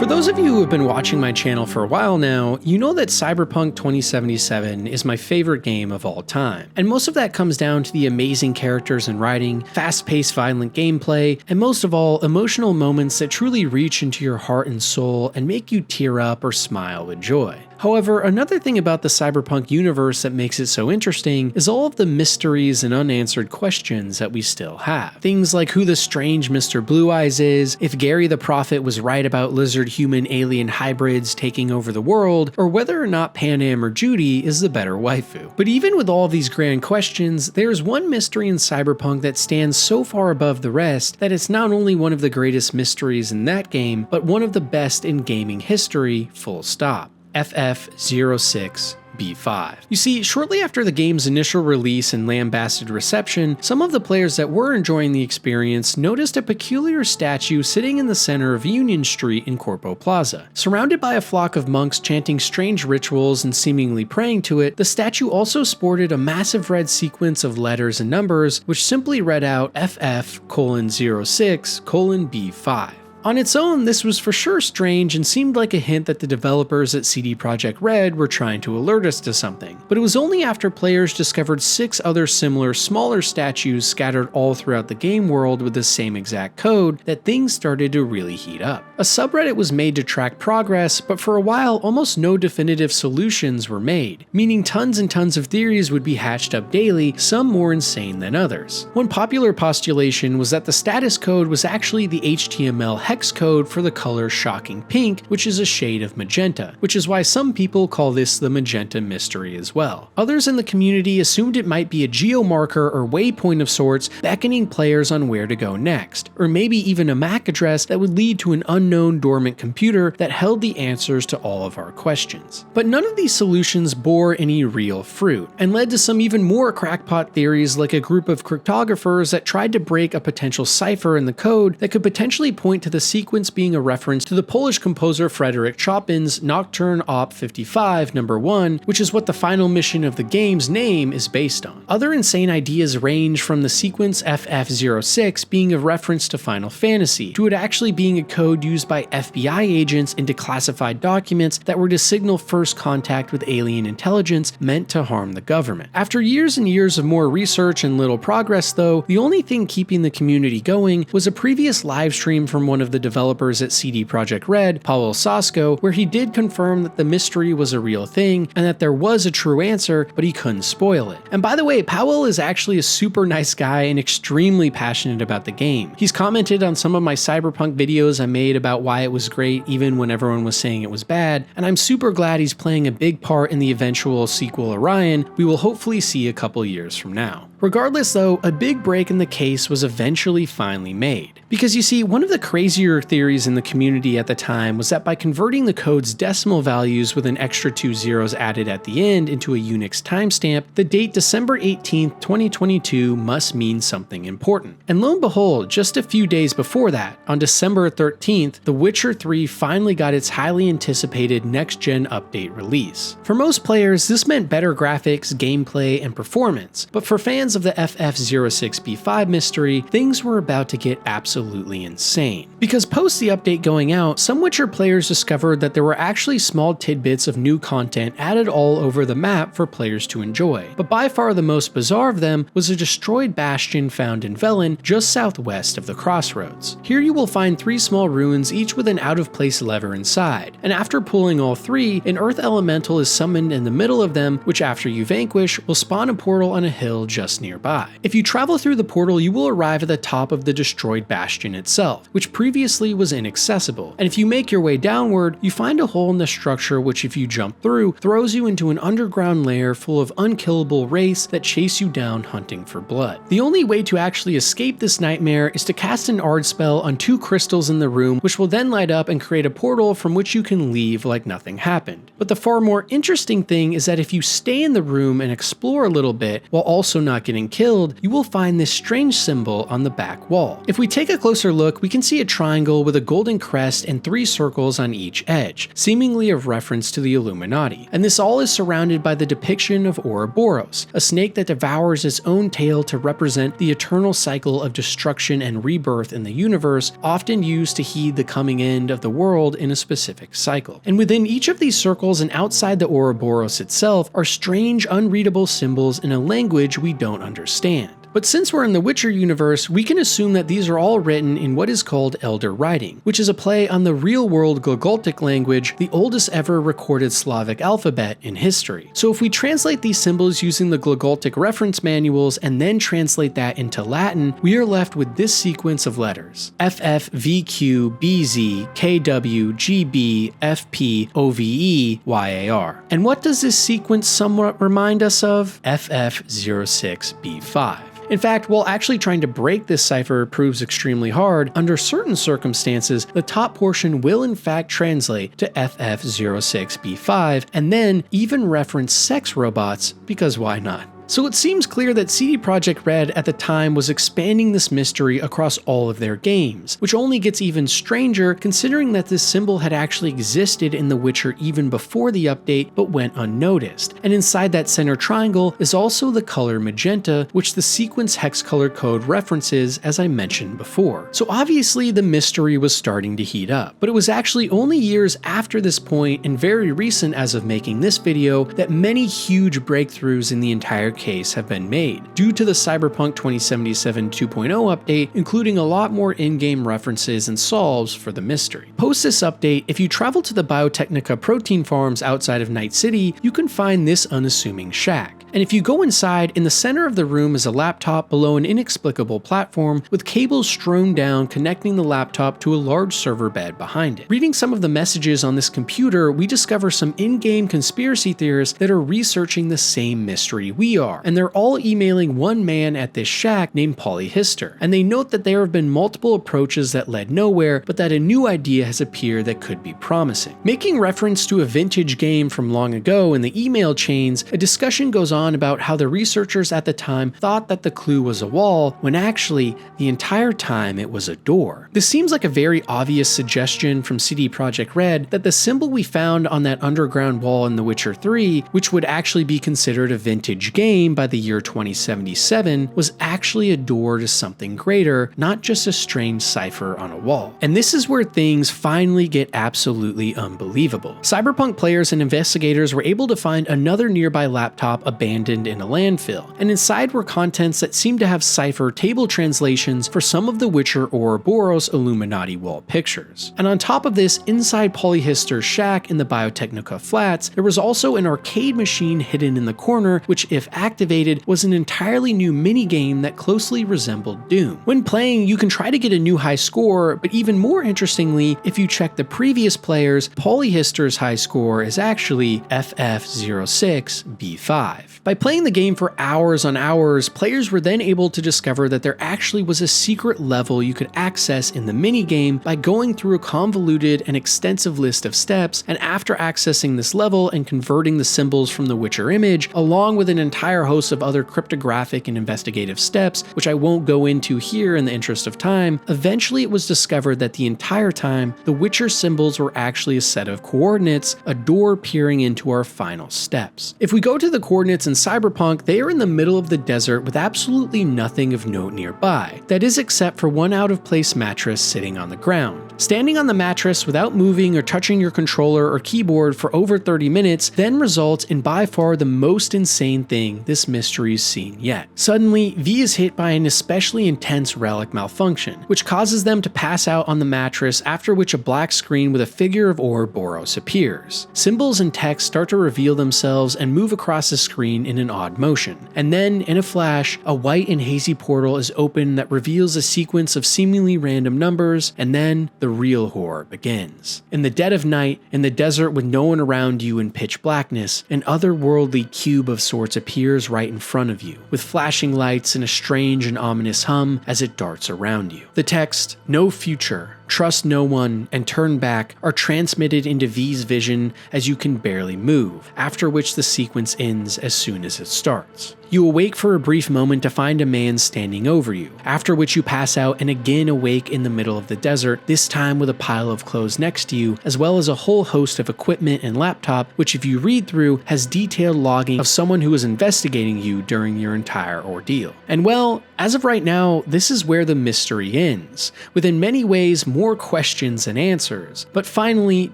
For those of you who have been watching my channel for a while now, you know that Cyberpunk 2077 is my favorite game of all time. And most of that comes down to the amazing characters and writing, fast-paced violent gameplay, and most of all, emotional moments that truly reach into your heart and soul and make you tear up or smile with joy. However, another thing about the Cyberpunk universe that makes it so interesting is all of the mysteries and unanswered questions that we still have. Things like who the strange Mr. Blue Eyes is, if Gary the Prophet was right about lizard-human-alien hybrids taking over the world, or whether or not Panam or Judy is the better waifu. But even with all of these grand questions, there's one mystery in Cyberpunk that stands so far above the rest that it's not only one of the greatest mysteries in that game, but one of the best in gaming history, full stop. FF06B5. You see, shortly after the game's initial release and lambasted reception, some of the players that were enjoying the experience noticed a peculiar statue sitting in the center of Union Street in Corpo Plaza. Surrounded by a flock of monks chanting strange rituals and seemingly praying to it, the statue also sported a massive red sequence of letters and numbers, which simply read out FF:06:B5. On its own, this was for sure strange and seemed like a hint that the developers at CD Projekt Red were trying to alert us to something. But it was only after players discovered 6 other similar, smaller statues scattered all throughout the game world with the same exact code that things started to really heat up. A subreddit was made to track progress, but for a while, almost no definitive solutions were made, meaning tons and tons of theories would be hatched up daily, some more insane than others. One popular postulation was that the status code was actually the HTML hex code for the color shocking pink, which is a shade of magenta, which is why some people call this the magenta mystery as well. Others in the community assumed it might be a geomarker or waypoint of sorts beckoning players on where to go next, or maybe even a MAC address that would lead to an unknown dormant computer that held the answers to all of our questions. But none of these solutions bore any real fruit, and led to some even more crackpot theories like a group of cryptographers that tried to break a potential cipher in the code that could potentially point to the sequence being a reference to the Polish composer Frederick Chopin's Nocturne Op. 55 No. 1, which is what the final mission of the game's name is based on. Other insane ideas range from the sequence FF06 being a reference to Final Fantasy, to it actually being a code used by FBI agents into classified documents that were to signal first contact with alien intelligence meant to harm the government. After years and years of more research and little progress though, the only thing keeping the community going was a previous live stream from one of the developers at CD Projekt Red, Paweł Sasko, where he did confirm that the mystery was a real thing and that there was a true answer, but he couldn't spoil it. And by the way, Paweł is actually a super nice guy and extremely passionate about the game. He's commented on some of my Cyberpunk videos I made about why it was great even when everyone was saying it was bad, and I'm super glad he's playing a big part in the eventual sequel Orion we will hopefully see a couple years from now. Regardless though, a big break in the case was eventually finally made. Because you see, one of the crazier theories in the community at the time was that by converting the code's decimal values with an extra 2 zeros added at the end into a Unix timestamp, the date December 18th, 2022 must mean something important. And lo and behold, just a few days before that, on December 13th, The Witcher 3 finally got its highly anticipated next-gen update release. For most players, this meant better graphics, gameplay, and performance, but for fans of the FF06B5 mystery, things were about to get absolutely insane. Because post the update going out, some Witcher players discovered that there were actually small tidbits of new content added all over the map for players to enjoy. But by far the most bizarre of them was a destroyed bastion found in Velen, just southwest of the crossroads. Here you will find 3 small ruins, each with an out-of-place lever inside, and after pulling all 3, an earth elemental is summoned in the middle of them, which after you vanquish, will spawn a portal on a hill just nearby. If you travel through the portal, you will arrive at the top of the destroyed bastion itself, which previously was inaccessible, and if you make your way downward, you find a hole in the structure which, if you jump through, throws you into an underground lair full of unkillable wraiths that chase you down hunting for blood. The only way to actually escape this nightmare is to cast an Ard spell on 2 crystals in the room, which will then light up and create a portal from which you can leave like nothing happened. But the far more interesting thing is that if you stay in the room and explore a little bit, while also not getting killed, you will find this strange symbol on the back wall. If we take a closer look, we can see a triangle with a golden crest and 3 circles on each edge, seemingly a reference to the Illuminati. And this all is surrounded by the depiction of Ouroboros, a snake that devours its own tail to represent the eternal cycle of destruction and rebirth in the universe, often used to heed the coming end of the world in a specific cycle. And within each of these circles and outside the Ouroboros itself are strange, unreadable symbols in a language we don't understand. But since we're in the Witcher universe, we can assume that these are all written in what is called Elder Writing, which is a play on the real-world Glagoltic language, the oldest ever recorded Slavic alphabet in history. So if we translate these symbols using the Glagoltic reference manuals and then translate that into Latin, we are left with this sequence of letters: FF, VQ, BZ, KW, GB, FP, OVE, YAR. And what does this sequence somewhat remind us of? FF06B5. In fact, while actually trying to break this cipher proves extremely hard, under certain circumstances, the top portion will in fact translate to FF06B5, and then even reference sex robots, because why not? So it seems clear that CD Projekt Red at the time was expanding this mystery across all of their games, which only gets even stranger considering that this symbol had actually existed in The Witcher even before the update but went unnoticed. And inside that center triangle is also the color magenta, which the sequence hex color code references, as I mentioned before. So obviously the mystery was starting to heat up, but it was actually only years after this point, and very recent as of making this video, that many huge breakthroughs in the entire case have been made, due to the Cyberpunk 2077 2.0 update, including a lot more in-game references and solves for the mystery. Post this update, if you travel to the Biotechnica protein farms outside of Night City, you can find this unassuming shack. And if you go inside, in the center of the room is a laptop below an inexplicable platform with cables strewn down connecting the laptop to a large server bed behind it. Reading some of the messages on this computer, we discover some in-game conspiracy theorists that are researching the same mystery we are, and they're all emailing one man at this shack named Polyhister. And they note that there have been multiple approaches that led nowhere, but that a new idea has appeared that could be promising. Making reference to a vintage game from long ago in the email chains, a discussion goes on about how the researchers at the time thought that the clue was a wall, when actually, the entire time it was a door. This seems like a very obvious suggestion from CD Projekt Red that the symbol we found on that underground wall in The Witcher 3, which would actually be considered a vintage game by the year 2077, was actually a door to something greater, not just a strange cipher on a wall. And this is where things finally get absolutely unbelievable. Cyberpunk players and investigators were able to find another nearby laptop abandoned in a landfill, and inside were contents that seemed to have cipher table translations for some of the Witcher Ouroboros Illuminati wall pictures. And on top of this, inside Polyhister's shack in the Biotechnica flats, there was also an arcade machine hidden in the corner, which if activated was an entirely new minigame that closely resembled Doom. When playing, you can try to get a new high score, but even more interestingly, if you check the previous players, Polyhister's high score is actually FF06B5. By playing the game for hours on hours, players were then able to discover that there actually was a secret level you could access in the minigame by going through a convoluted and extensive list of steps, and after accessing this level and converting the symbols from the Witcher image, along with an entire host of other cryptographic and investigative steps, which I won't go into here in the interest of time, eventually it was discovered that the entire time, the Witcher symbols were actually a set of coordinates, a door peering into our final steps. If we go to the coordinates in Cyberpunk, they are in the middle of the desert with absolutely nothing of note nearby. That is except for one out-of-place mattress sitting on the ground. Standing on the mattress without moving or touching your controller or keyboard for over 30 minutes then results in by far the most insane thing this mystery's seen yet. Suddenly, V is hit by an especially intense relic malfunction, which causes them to pass out on the mattress, after which a black screen with a figure of Ouroboros appears. Symbols and text start to reveal themselves and move across the screen in an odd motion. And then, in a flash, a white and hazy portal is opened that reveals a sequence of seemingly random numbers, and then the real horror begins. In the dead of night, in the desert with no one around you in pitch blackness, an otherworldly cube of sorts appears right in front of you, with flashing lights and a strange and ominous hum as it darts around you. The text, "No future, trust no one, and turn back are transmitted into V's vision as you can barely move, after which the sequence ends as soon as it starts. You awake for a brief moment to find a man standing over you, after which you pass out and again awake in the middle of the desert, this time with a pile of clothes next to you, as well as a whole host of equipment and laptop, which if you read through has detailed logging of someone who was investigating you during your entire ordeal. And well, as of right now, this is where the mystery ends, with in many ways more questions than answers, but finally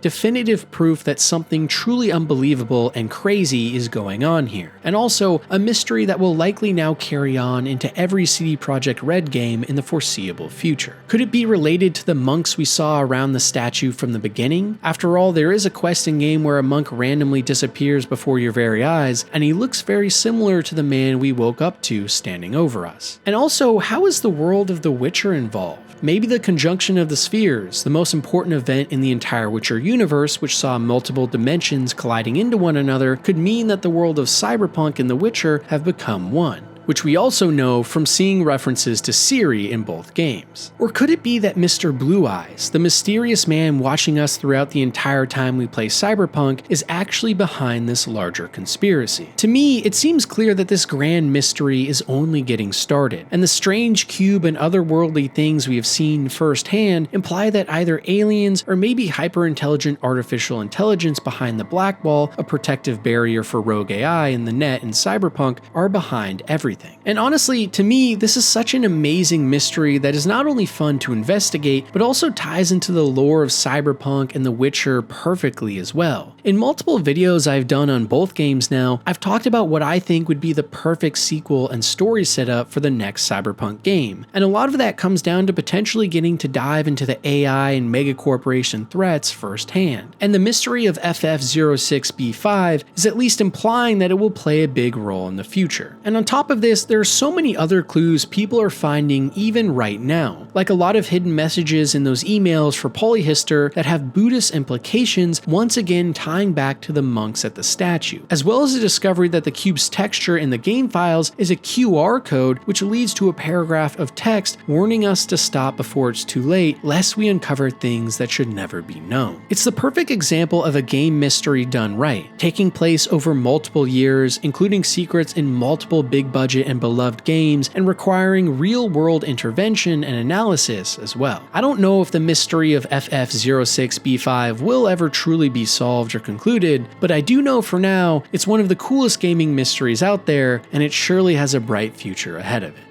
definitive proof that something truly unbelievable and crazy is going on here, and also a mystery that will likely now carry on into every CD Projekt Red game in the foreseeable future. Could it be related to the monks we saw around the statue from the beginning? After all, there is a quest in game where a monk randomly disappears before your very eyes, and he looks very similar to the man we woke up to standing over us. And also, how is the world of The Witcher involved? Maybe the conjunction of the spheres, the most important event in the entire Witcher universe, which saw multiple dimensions colliding into one another, could mean that the world of Cyberpunk and The Witcher have become one, which we also know from seeing references to Ciri in both games. Or could it be that Mr. Blue Eyes, the mysterious man watching us throughout the entire time we play Cyberpunk, is actually behind this larger conspiracy? To me, it seems clear that this grand mystery is only getting started, and the strange cube and otherworldly things we have seen firsthand imply that either aliens or maybe hyper-intelligent artificial intelligence behind the black wall, a protective barrier for rogue AI in the net in Cyberpunk, are behind everything. And honestly, to me, this is such an amazing mystery that is not only fun to investigate, but also ties into the lore of Cyberpunk and The Witcher perfectly as well. In multiple videos I've done on both games now, I've talked about what I think would be the perfect sequel and story setup for the next Cyberpunk game, and a lot of that comes down to potentially getting to dive into the AI and megacorporation threats firsthand. And the mystery of FF06B5 is at least implying that it will play a big role in the future. And on top of this, there are so many other clues people are finding even right now, like a lot of hidden messages in those emails for Polyhister that have Buddhist implications, once again tying back to the monks at the statue, as well as the discovery that the cube's texture in the game files is a QR code, which leads to a paragraph of text warning us to stop before it's too late, lest we uncover things that should never be known. It's the perfect example of a game mystery done right, taking place over multiple years, including secrets in multiple big budget and beloved games, and requiring real-world intervention and analysis as well. I don't know if the mystery of FF06B5 will ever truly be solved or concluded, but I do know for now, it's one of the coolest gaming mysteries out there, and it surely has a bright future ahead of it.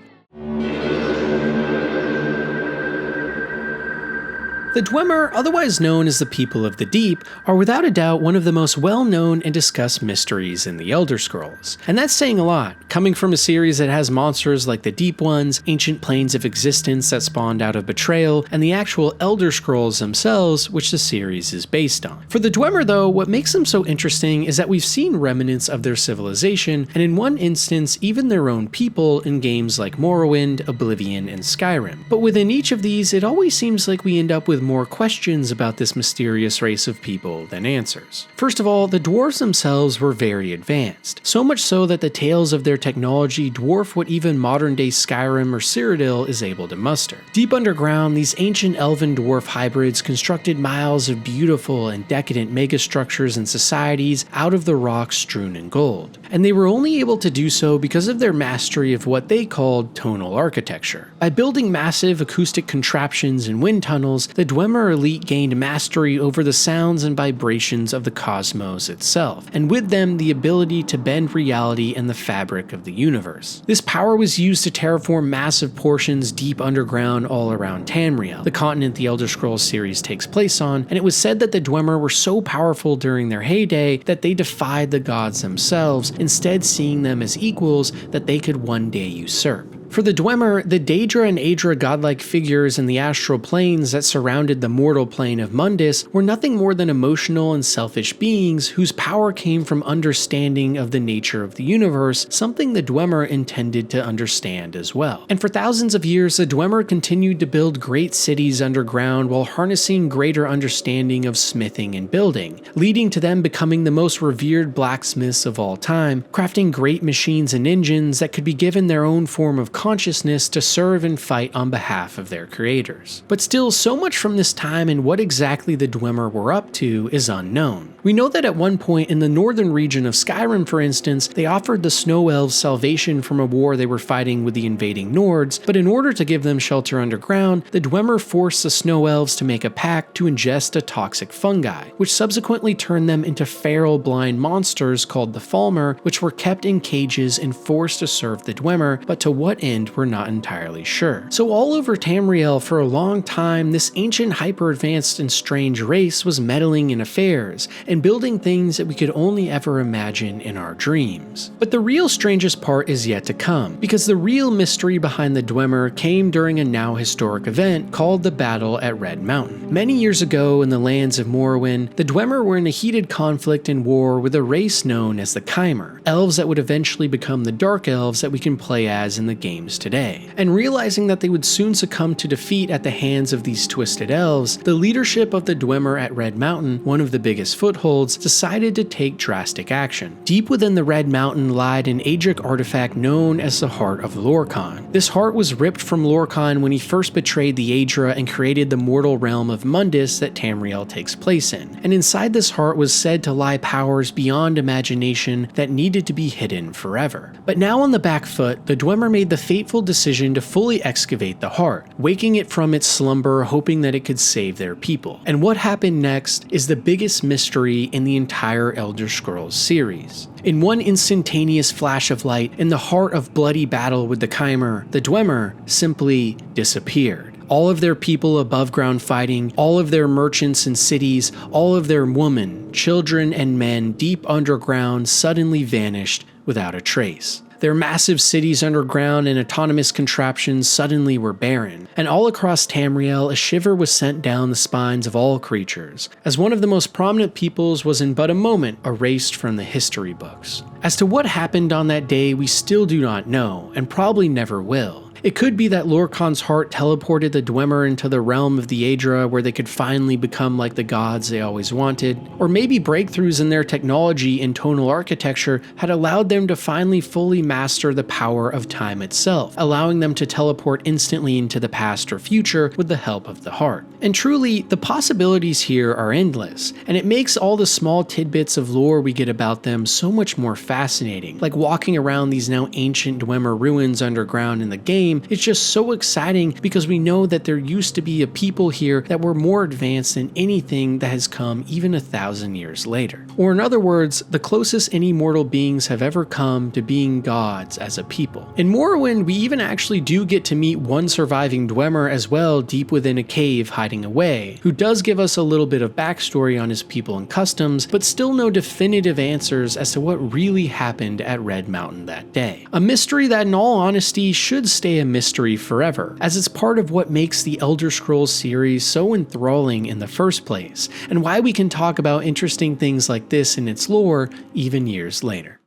The Dwemer, otherwise known as the People of the Deep, are without a doubt one of the most well-known and discussed mysteries in the Elder Scrolls. And that's saying a lot, coming from a series that has monsters like the Deep Ones, ancient planes of existence that spawned out of betrayal, and the actual Elder Scrolls themselves, which the series is based on. For the Dwemer though, what makes them so interesting is that we've seen remnants of their civilization, and in one instance, even their own people in games like Morrowind, Oblivion, and Skyrim. But within each of these, it always seems like we end up with more questions about this mysterious race of people than answers. First of all, the dwarves themselves were very advanced, so much so that the tales of their technology dwarf what even modern-day Skyrim or Cyrodiil is able to muster. Deep underground, these ancient elven dwarf hybrids constructed miles of beautiful and decadent megastructures and societies out of the rock strewn in gold, and they were only able to do so because of their mastery of what they called tonal architecture. By building massive acoustic contraptions and wind tunnels, the Dwemer elite gained mastery over the sounds and vibrations of the cosmos itself, and with them the ability to bend reality and the fabric of the universe. This power was used to terraform massive portions deep underground all around Tamriel, the continent the Elder Scrolls series takes place on, and it was said that the Dwemer were so powerful during their heyday that they defied the gods themselves, instead seeing them as equals that they could one day usurp. For the Dwemer, the Daedra and Aedra godlike figures in the astral planes that surrounded the mortal plane of Mundus were nothing more than emotional and selfish beings whose power came from understanding of the nature of the universe, something the Dwemer intended to understand as well. And for thousands of years, the Dwemer continued to build great cities underground while harnessing greater understanding of smithing and building, leading to them becoming the most revered blacksmiths of all time, crafting great machines and engines that could be given their own form of consciousness to serve and fight on behalf of their creators. But still, so much from this time and what exactly the Dwemer were up to is unknown. We know that at one point in the northern region of Skyrim, for instance, they offered the Snow Elves salvation from a war they were fighting with the invading Nords, but in order to give them shelter underground, the Dwemer forced the Snow Elves to make a pact to ingest a toxic fungi, which subsequently turned them into feral blind monsters called the Falmer, which were kept in cages and forced to serve the Dwemer, but to what end we're not entirely sure. So all over Tamriel for a long time, this ancient hyper-advanced and strange race was meddling in affairs, and building things that we could only ever imagine in our dreams. But the real strangest part is yet to come, because the real mystery behind the Dwemer came during a now historic event called the Battle at Red Mountain. Many years ago in the lands of Morrowind, the Dwemer were in a heated conflict and war with a race known as the Chimer, elves that would eventually become the Dark Elves that we can play as in the games today. And realizing that they would soon succumb to defeat at the hands of these twisted elves, the leadership of the Dwemer at Red Mountain, one of the biggest footholds, decided to take drastic action. Deep within the Red Mountain lied an Aedric artifact known as the Heart of Lorkhan. This heart was ripped from Lorkhan when he first betrayed the Aedra and created the mortal realm of Mundus that Tamriel takes place in. And inside this heart was said to lie powers beyond imagination that needed to be hidden forever. But now on the back foot, the Dwemer made the fateful decision to fully excavate the heart, waking it from its slumber, hoping that it could save their people. And what happened next is the biggest mystery in the entire Elder Scrolls series. In one instantaneous flash of light, in the heart of bloody battle with the Chimer, the Dwemer simply disappeared. All of their people above ground fighting, all of their merchants and cities, all of their women, children, and men deep underground suddenly vanished without a trace. Their massive cities underground and autonomous contraptions suddenly were barren, and all across Tamriel a shiver was sent down the spines of all creatures, as one of the most prominent peoples was in but a moment erased from the history books. As to what happened on that day, we still do not know, and probably never will. It could be that Lorkhan's heart teleported the Dwemer into the realm of the Aedra where they could finally become like the gods they always wanted, or maybe breakthroughs in their technology and tonal architecture had allowed them to finally fully master the power of time itself, allowing them to teleport instantly into the past or future with the help of the heart. And truly, the possibilities here are endless, and it makes all the small tidbits of lore we get about them so much more fascinating, like walking around these now ancient Dwemer ruins underground in the game. It's just so exciting because we know that there used to be a people here that were more advanced than anything that has come even 1,000 years later. Or in other words, the closest any mortal beings have ever come to being gods as a people. In Morrowind, we even actually do get to meet one surviving Dwemer as well deep within a cave hiding away, who does give us a little bit of backstory on his people and customs, but still no definitive answers as to what really happened at Red Mountain that day. A mystery that in all honesty should stay a mystery forever, as it's part of what makes the Elder Scrolls series so enthralling in the first place, and why we can talk about interesting things like this in its lore even years later.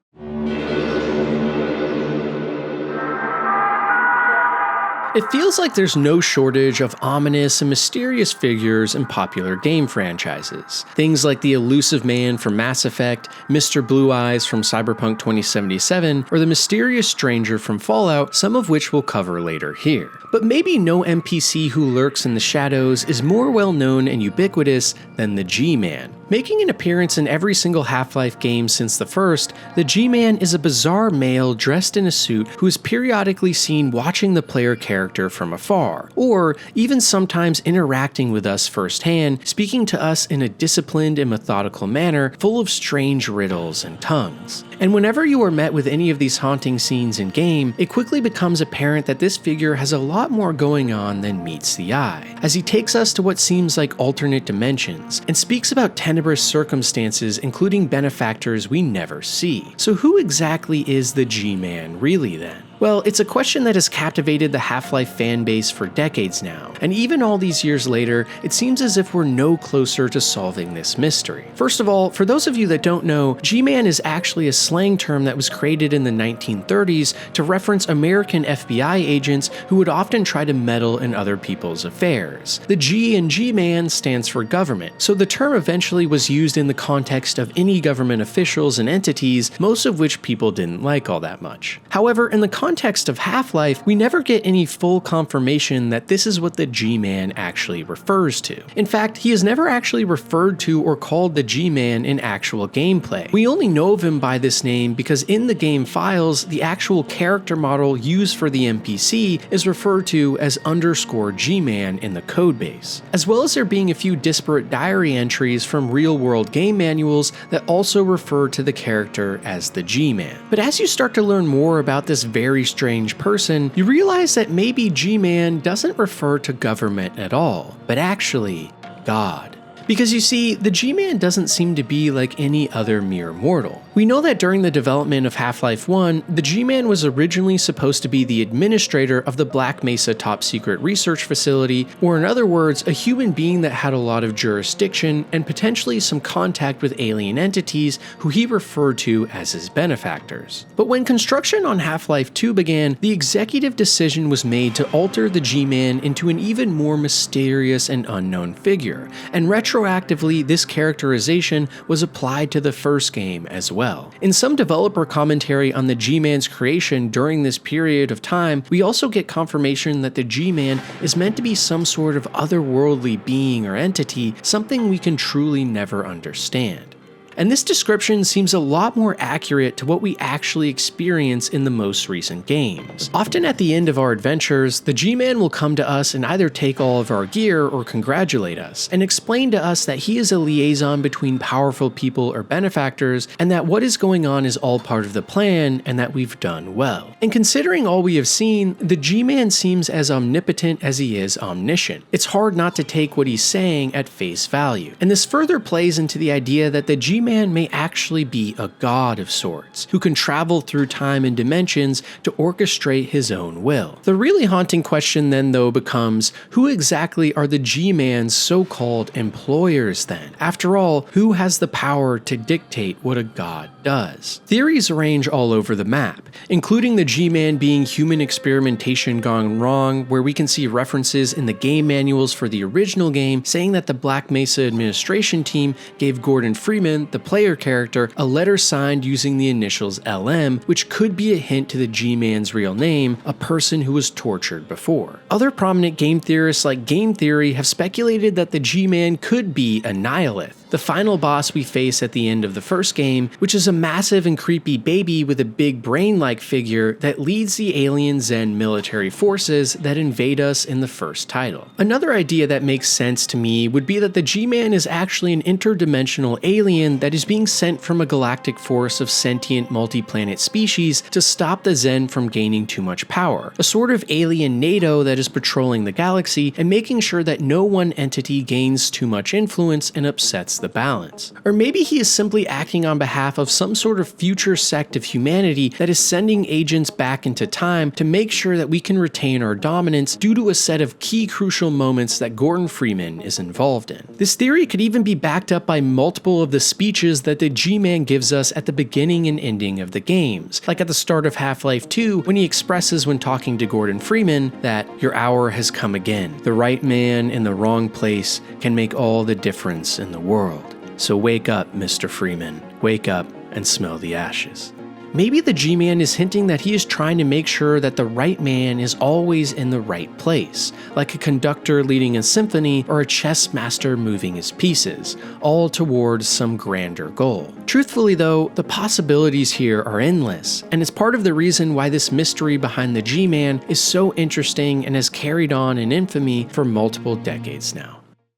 It feels like there's no shortage of ominous and mysterious figures in popular game franchises. Things like the elusive man from Mass Effect, Mr. Blue Eyes from Cyberpunk 2077, or the mysterious stranger from Fallout, some of which we'll cover later here. But maybe no NPC who lurks in the shadows is more well known and ubiquitous than the G-Man. Making an appearance in every single Half-Life game since the first, the G-Man is a bizarre male dressed in a suit who is periodically seen watching the player character from afar, or even sometimes interacting with us firsthand, speaking to us in a disciplined and methodical manner full of strange riddles and tongues. And whenever you are met with any of these haunting scenes in-game, it quickly becomes apparent that this figure has a lot more going on than meets the eye, as he takes us to what seems like alternate dimensions, and speaks about tenebrous circumstances including benefactors we never see. So who exactly is the G-Man really then? Well, it's a question that has captivated the Half-Life fanbase for decades now, and even all these years later, it seems as if we're no closer to solving this mystery. First of all, for those of you that don't know, G-Man is actually a slang term that was created in the 1930s to reference American FBI agents who would often try to meddle in other people's affairs. The G in G-Man stands for government, so the term eventually was used in the context of any government officials and entities, most of which people didn't like all that much. However, in the context of Half-Life, we never get any full confirmation that this is what the G-Man actually refers to. In fact, he is never actually referred to or called the G-Man in actual gameplay. We only know of him by this name because in the game files, the actual character model used for the NPC is referred to as _G-Man in the codebase, as well as there being a few disparate diary entries from real-world game manuals that also refer to the character as the G-Man. But as you start to learn more about this very strange person, you realize that maybe G-Man doesn't refer to government at all, but actually God. Because you see, the G-Man doesn't seem to be like any other mere mortal. We know that during the development of Half-Life 1, the G-Man was originally supposed to be the administrator of the Black Mesa Top Secret Research Facility, or in other words, a human being that had a lot of jurisdiction and potentially some contact with alien entities who he referred to as his benefactors. But when construction on Half-Life 2 began, the executive decision was made to alter the G-Man into an even more mysterious and unknown figure, and retroactively, this characterization was applied to the first game as well. In some developer commentary on the G-Man's creation during this period of time, we also get confirmation that the G-Man is meant to be some sort of otherworldly being or entity, something we can truly never understand. And this description seems a lot more accurate to what we actually experience in the most recent games. Often at the end of our adventures, the G-Man will come to us and either take all of our gear or congratulate us, and explain to us that he is a liaison between powerful people or benefactors, and that what is going on is all part of the plan, and that we've done well. And considering all we have seen, the G-Man seems as omnipotent as he is omniscient. It's hard not to take what he's saying at face value. And this further plays into the idea that the G-Man may actually be a god of sorts, who can travel through time and dimensions to orchestrate his own will. The really haunting question then though becomes, who exactly are the G-Man's so-called employers then? After all, who has the power to dictate what a god does? Theories range all over the map, including the G-Man being human experimentation gone wrong, where we can see references in the game manuals for the original game saying that the Black Mesa administration team gave Gordon Freeman, the player character, a letter signed using the initials LM, which could be a hint to the G-Man's real name, a person who was tortured before. Other prominent game theorists like Game Theory have speculated that the G-Man could be a Nihilith, the final boss we face at the end of the first game, which is a massive and creepy baby with a big brain-like figure that leads the alien Zen military forces that invade us in the first title. Another idea that makes sense to me would be that the G-Man is actually an interdimensional alien that is being sent from a galactic force of sentient multi-planet species to stop the Zen from gaining too much power, a sort of alien NATO that is patrolling the galaxy and making sure that no one entity gains too much influence and upsets the balance. Or maybe he is simply acting on behalf of some sort of future sect of humanity that is sending agents back into time to make sure that we can retain our dominance due to a set of key crucial moments that Gordon Freeman is involved in. This theory could even be backed up by multiple of the speeches that the G-Man gives us at the beginning and ending of the games, like at the start of Half-Life 2 when he expresses when talking to Gordon Freeman that your hour has come again. The right man in the wrong place can make all the difference in the world. So wake up, Mr. Freeman. Wake up and smell the ashes. Maybe the G-Man is hinting that he is trying to make sure that the right man is always in the right place, like a conductor leading a symphony or a chess master moving his pieces, all towards some grander goal. Truthfully though, the possibilities here are endless, and it's part of the reason why this mystery behind the G-Man is so interesting and has carried on in infamy for multiple decades now.